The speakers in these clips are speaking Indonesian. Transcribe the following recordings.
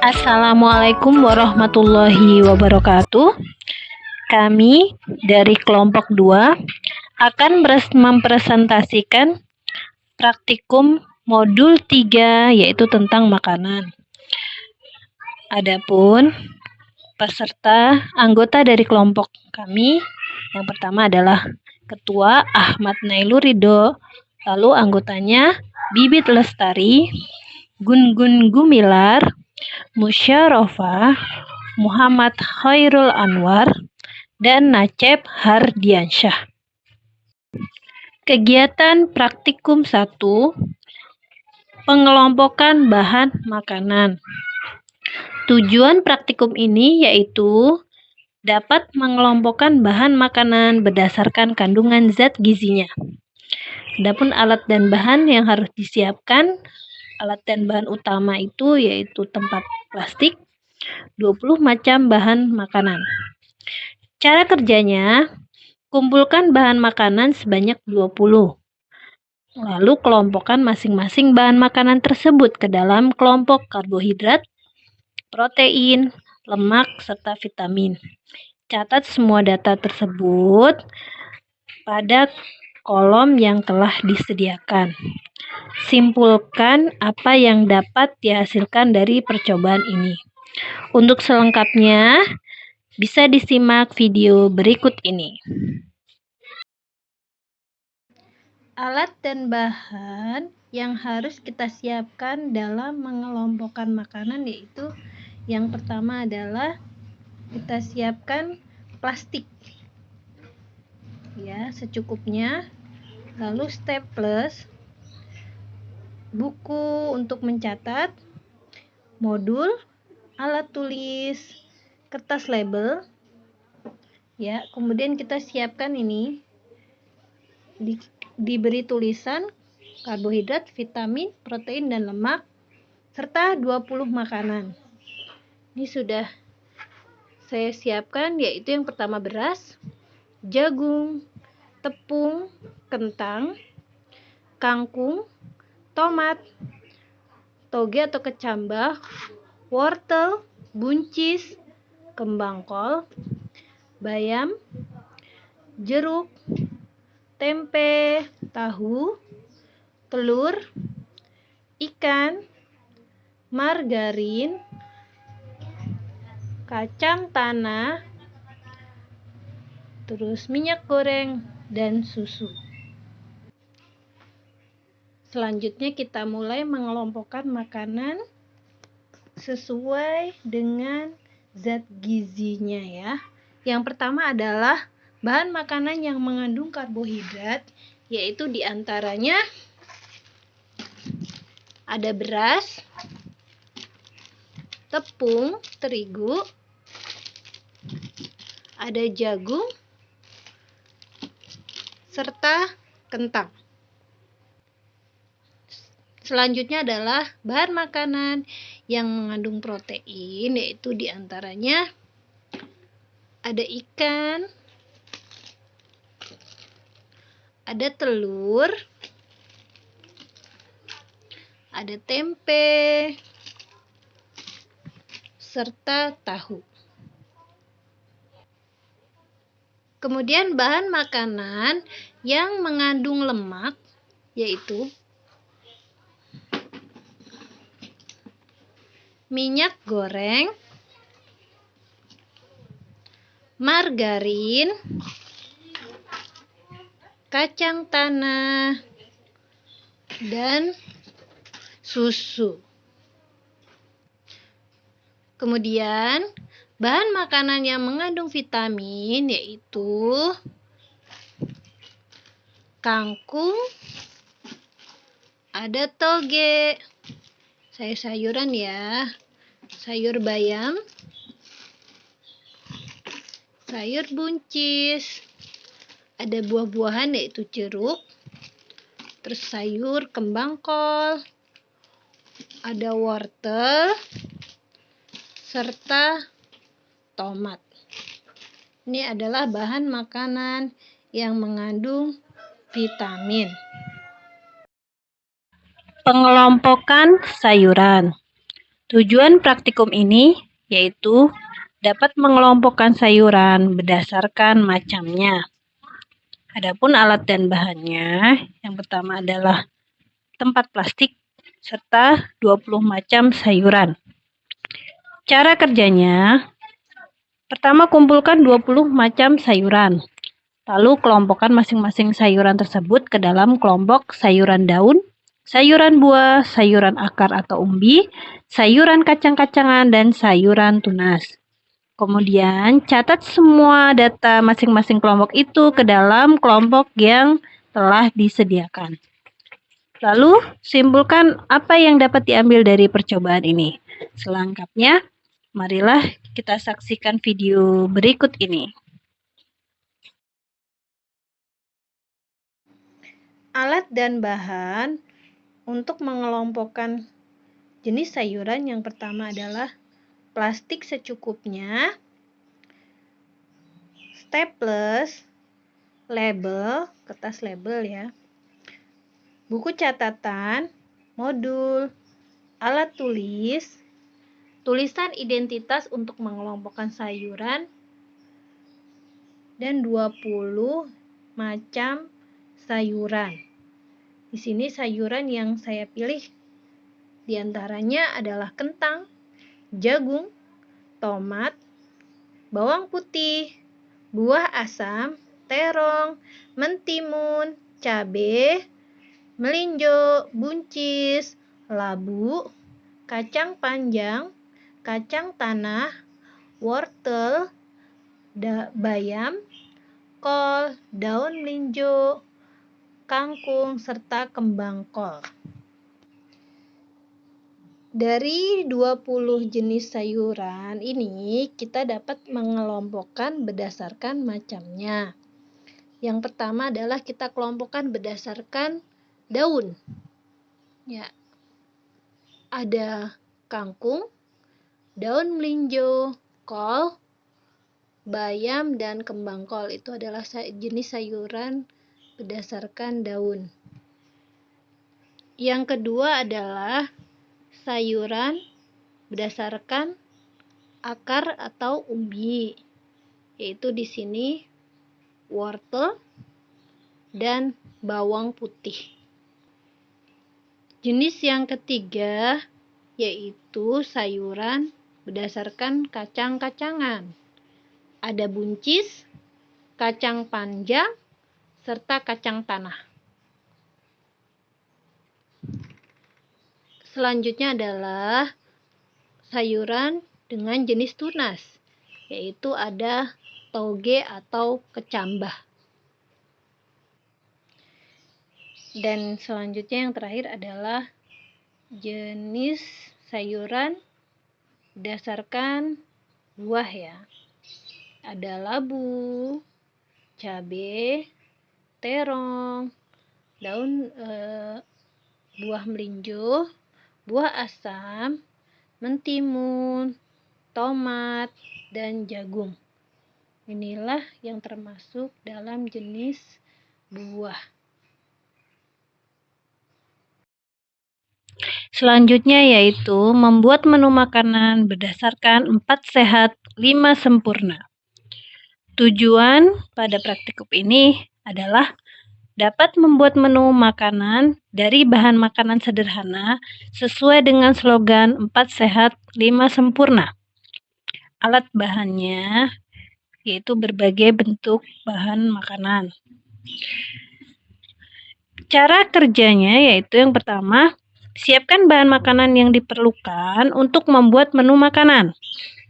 Assalamualaikum warahmatullahi wabarakatuh. Kami dari kelompok 2 akan mempresentasikan praktikum modul 3 yaitu tentang makanan. Adapun peserta anggota dari kelompok kami yang pertama adalah Ketua Ahmad Nailur Ridho, lalu anggotanya Bibit Lestari, Gun-Gun Gumilar, Musyarofah, Muhammad Khairul Anwar, dan Nacep Hardiansyah. Kegiatan praktikum 1, pengelompokan bahan makanan. Tujuan praktikum ini yaitu dapat mengelompokkan bahan makanan berdasarkan kandungan zat gizinya. Adapun alat dan bahan yang harus disiapkan, alat dan bahan utama itu yaitu tempat plastik, 20 macam bahan makanan. Cara kerjanya, kumpulkan bahan makanan sebanyak 20. Lalu kelompokkan masing-masing bahan makanan tersebut ke dalam kelompok karbohidrat, protein, lemak, serta vitamin. Catat semua data tersebut pada kolom yang telah disediakan. Simpulkan apa yang dapat dihasilkan dari percobaan ini. Untuk selengkapnya, bisa disimak video berikut ini. Alat dan bahan yang harus kita siapkan dalam mengelompokkan makanan yaitu yang pertama adalah kita siapkan plastik ya secukupnya, lalu staples, buku untuk mencatat, modul, alat tulis, kertas label ya. Kemudian kita siapkan ini diberi tulisan karbohidrat, vitamin, protein, dan lemak serta 20 makanan. Ini sudah saya siapkan, yaitu yang pertama beras, jagung, tepung, kentang, kangkung, tomat, toge atau kecambah, wortel, buncis, kembang kol, bayam, jeruk, tempe, tahu, telur, ikan, margarin, kacang tanah, terus minyak goreng, dan susu. Selanjutnya kita mulai mengelompokkan makanan sesuai dengan zat gizinya ya. Yang pertama adalah bahan makanan yang mengandung karbohidrat, yaitu diantaranya ada beras, tepung terigu, ada jagung, serta kentang. Selanjutnya adalah bahan makanan yang mengandung protein, yaitu diantaranya ada ikan, ada telur, ada tempe, serta tahu. Kemudian bahan makanan yang mengandung lemak yaitu minyak goreng, margarin, kacang tanah, dan susu. Kemudian bahan makanan yang mengandung vitamin yaitu kangkung, ada toge, sayur-sayuran ya, sayur bayam, sayur buncis, ada buah-buahan yaitu jeruk, terus sayur kembang kol, ada wortel, serta tomat. Ini adalah bahan makanan yang mengandung vitamin. Pengelompokan sayuran. Tujuan praktikum ini yaitu dapat mengelompokkan sayuran berdasarkan macamnya. Adapun alat dan bahannya, yang pertama adalah tempat plastik serta 20 macam sayuran. Cara kerjanya, pertama kumpulkan 20 macam sayuran. Lalu kelompokkan masing-masing sayuran tersebut ke dalam kelompok sayuran daun, sayuran buah, sayuran akar atau umbi, sayuran kacang-kacangan, dan sayuran tunas. Kemudian catat semua data masing-masing kelompok itu ke dalam kelompok yang telah disediakan. Lalu simpulkan apa yang dapat diambil dari percobaan ini. Selengkapnya, marilah kita saksikan video berikut ini. Alat dan bahan untuk mengelompokkan jenis sayuran yang pertama adalah plastik secukupnya, staples, label, kertas label ya, buku catatan, modul, alat tulis, tulisan identitas untuk mengelompokkan sayuran, dan 20 macam sayuran. Di sini sayuran yang saya pilih diantaranya adalah kentang, jagung, tomat, bawang putih, buah asam, terong, mentimun, cabai, melinjo, buncis, labu, kacang panjang, kacang tanah, wortel, bayam, kol, daun melinjo, kangkung, serta kembang kol. Dari 20 jenis sayuran ini, kita dapat mengelompokkan berdasarkan macamnya. Yang pertama adalah kita kelompokkan berdasarkan daun. Ya, ada kangkung, daun melinjo, kol, bayam, dan kembang kol. Itu adalah jenis sayuran berdasarkan daun. Yang kedua adalah sayuran berdasarkan akar atau umbi, yaitu di sini wortel dan bawang putih. Jenis yang ketiga yaitu sayuran berdasarkan kacang-kacangan. Ada buncis, kacang panjang, serta kacang tanah. Selanjutnya adalah sayuran dengan jenis tunas, yaitu ada toge atau kecambah. Dan selanjutnya yang terakhir adalah jenis sayuran berdasarkan buah ya. Ada labu, cabai, terong, daun buah melinjo, buah asam, mentimun, tomat, dan jagung. Inilah yang termasuk dalam jenis buah. Selanjutnya yaitu membuat menu makanan berdasarkan 4 sehat, 5 sempurna. Tujuan pada praktikum ini adalah dapat membuat menu makanan dari bahan makanan sederhana sesuai dengan slogan 4 sehat, 5 sempurna. Alat bahannya yaitu berbagai bentuk bahan makanan. Cara kerjanya yaitu yang pertama, siapkan bahan makanan yang diperlukan untuk membuat menu makanan.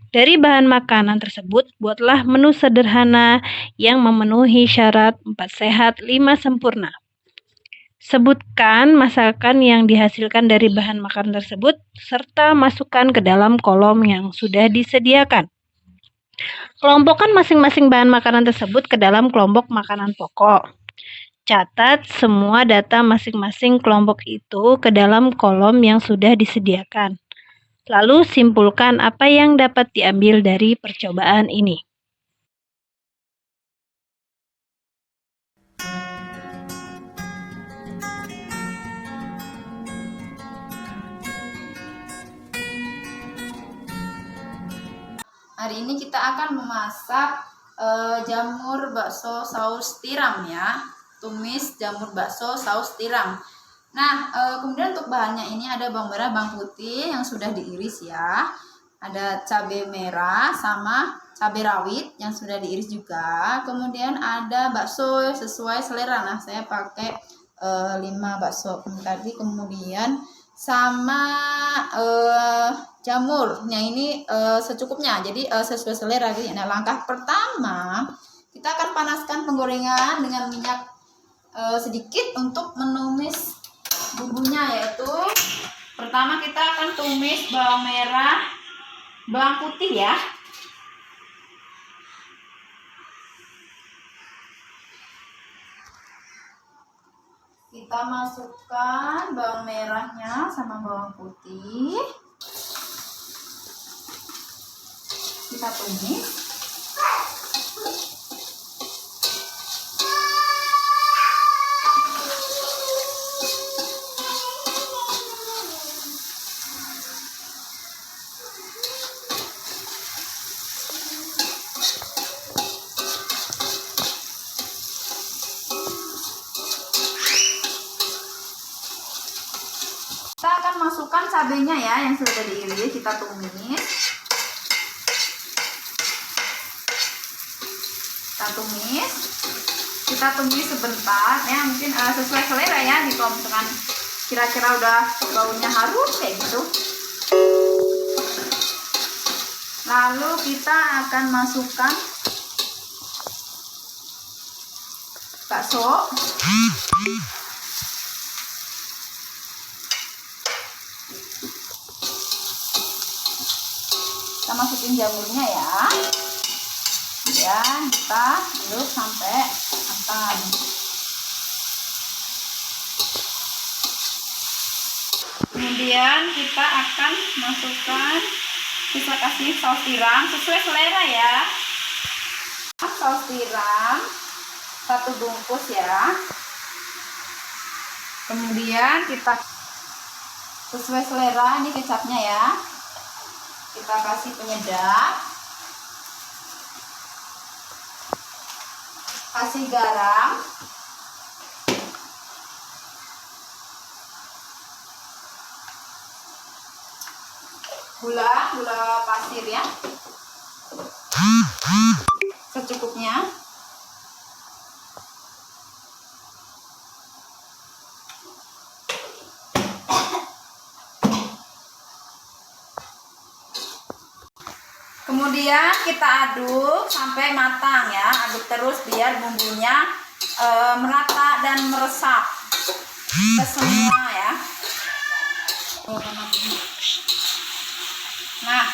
Dari bahan makanan tersebut, buatlah menu sederhana yang memenuhi syarat 4 sehat, 5 sempurna. Sebutkan masakan yang dihasilkan dari bahan makanan tersebut, serta masukkan ke dalam kolom yang sudah disediakan. Kelompokkan masing-masing bahan makanan tersebut ke dalam kelompok makanan pokok. Catat semua data masing-masing kelompok itu ke dalam kolom yang sudah disediakan. Lalu simpulkan apa yang dapat diambil dari percobaan ini. Hari ini kita akan memasak jamur bakso saus tiram ya. Tumis jamur bakso saus tiram. Nah, kemudian untuk bahannya ini ada bawang merah, bawang putih yang sudah diiris ya. Ada cabai merah sama cabai rawit yang sudah diiris juga. Kemudian ada bakso sesuai selera. Nah, saya pakai 5 bakso tadi. Kemudian sama jamurnya ini secukupnya, jadi sesuai selera gitu. Nah, langkah pertama kita akan panaskan penggorengan dengan minyak sedikit untuk menumis bumbunya, yaitu pertama kita akan tumis bawang merah, bawang putih ya. Kita masukkan bawang merahnya sama bawang putih. Kita tumis. Kita akan masukkan cabenya ya yang sudah diiris, kita tumis. Kita tumis sebentar ya, mungkin sesuai selera ya. Kalau misalkan kira-kira udah baunya harum kayak gitu, lalu kita akan masukkan bakso. Kita masukin jamurnya ya. Kemudian kita aduk sampai matang. Kemudian kita akan masukkan, kita kasih saus tiram sesuai selera ya. Saus tiram 1 bungkus ya. Kemudian kita sesuai selera, ini kecapnya ya. Kita kasih penyedap, kasih garam, gula pasir ya, secukupnya. Kemudian kita aduk sampai matang ya, aduk terus biar bumbunya merata dan meresap ke semua ya. Nah,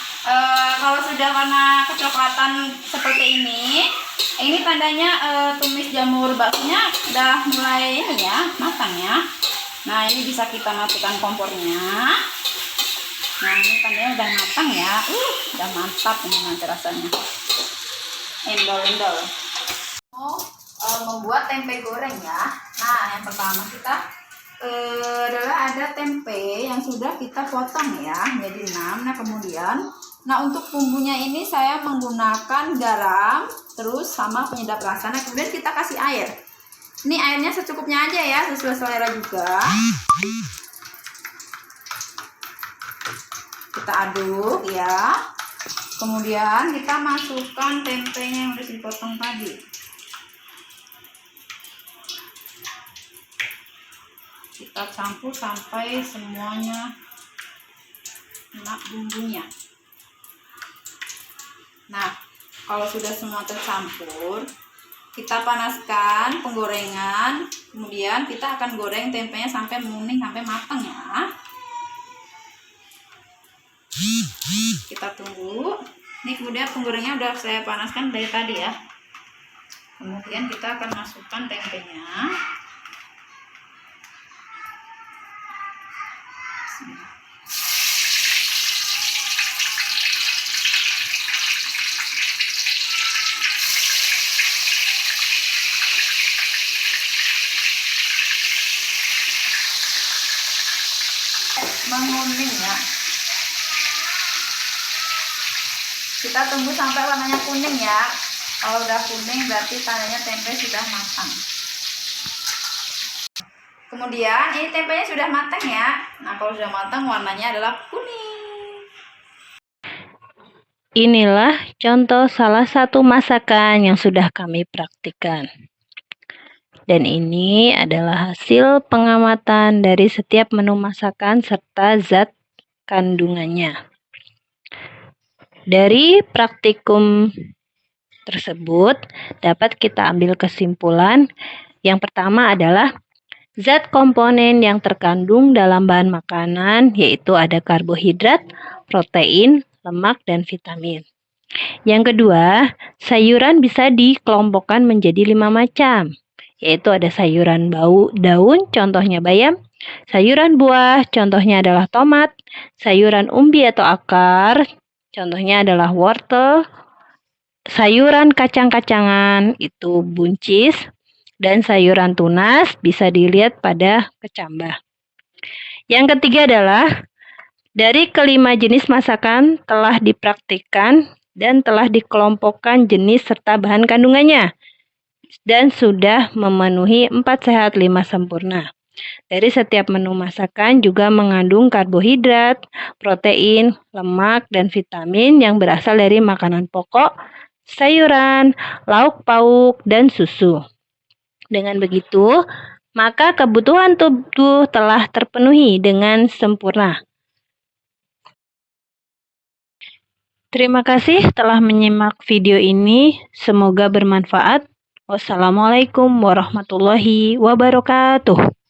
kalau sudah warna kecoklatan seperti ini tandanya tumis jamur baksonya udah mulai ini ya, matang ya. Nah, ini bisa kita matikan kompornya. Nah, ini tandanya udah matang ya. Udah mantap ini nanti rasanya. Endol-endol. Membuat tempe goreng ya. Nah, yang pertama kita adalah ada tempe yang sudah kita potong ya menjadi 6. Nah, kemudian untuk bumbunya ini saya menggunakan garam terus sama penyedap rasa. Nah, kemudian kita kasih air. Ini airnya secukupnya aja ya, sesuai selera juga. Kita aduk ya. Kemudian kita masukkan tempenya yang udah dipotong tadi. Kita campur sampai semuanya kena bumbunya. Nah, kalau sudah semua tercampur, kita panaskan penggorengan. Kemudian kita akan goreng tempenya sampai menguning, sampai matang ya. Kita tunggu. Ini kemudian penggorengnya udah saya panaskan dari tadi ya. Kemudian kita akan masukkan tempenya. Menguning ya. Kita tunggu sampai warnanya kuning ya. Kalau udah kuning berarti tandanya tempe sudah matang. Kemudian ini tempenya sudah matang ya. Nah, kalau sudah matang warnanya adalah kuning. Inilah contoh salah satu masakan yang sudah kami praktikkan. Dan ini adalah hasil pengamatan dari setiap menu masakan serta zat kandungannya. Dari praktikum tersebut dapat kita ambil kesimpulan. Yang pertama adalah zat komponen yang terkandung dalam bahan makanan yaitu ada karbohidrat, protein, lemak, dan vitamin. Yang kedua, sayuran bisa dikelompokkan menjadi 5 macam, yaitu ada sayuran daun, contohnya bayam, sayuran buah, contohnya adalah tomat, sayuran umbi atau akar, contohnya adalah wortel, sayuran kacang-kacangan itu buncis, dan sayuran tunas bisa dilihat pada kecambah. Yang ketiga adalah dari kelima jenis masakan telah dipraktikkan dan telah dikelompokkan jenis serta bahan kandungannya dan sudah memenuhi 4 sehat 5 sempurna. Dari setiap menu masakan juga mengandung karbohidrat, protein, lemak, dan vitamin yang berasal dari makanan pokok, sayuran, lauk pauk, dan susu. Dengan begitu, maka kebutuhan tubuh telah terpenuhi dengan sempurna. Terima kasih telah menyimak video ini. Semoga bermanfaat. Wassalamualaikum warahmatullahi wabarakatuh.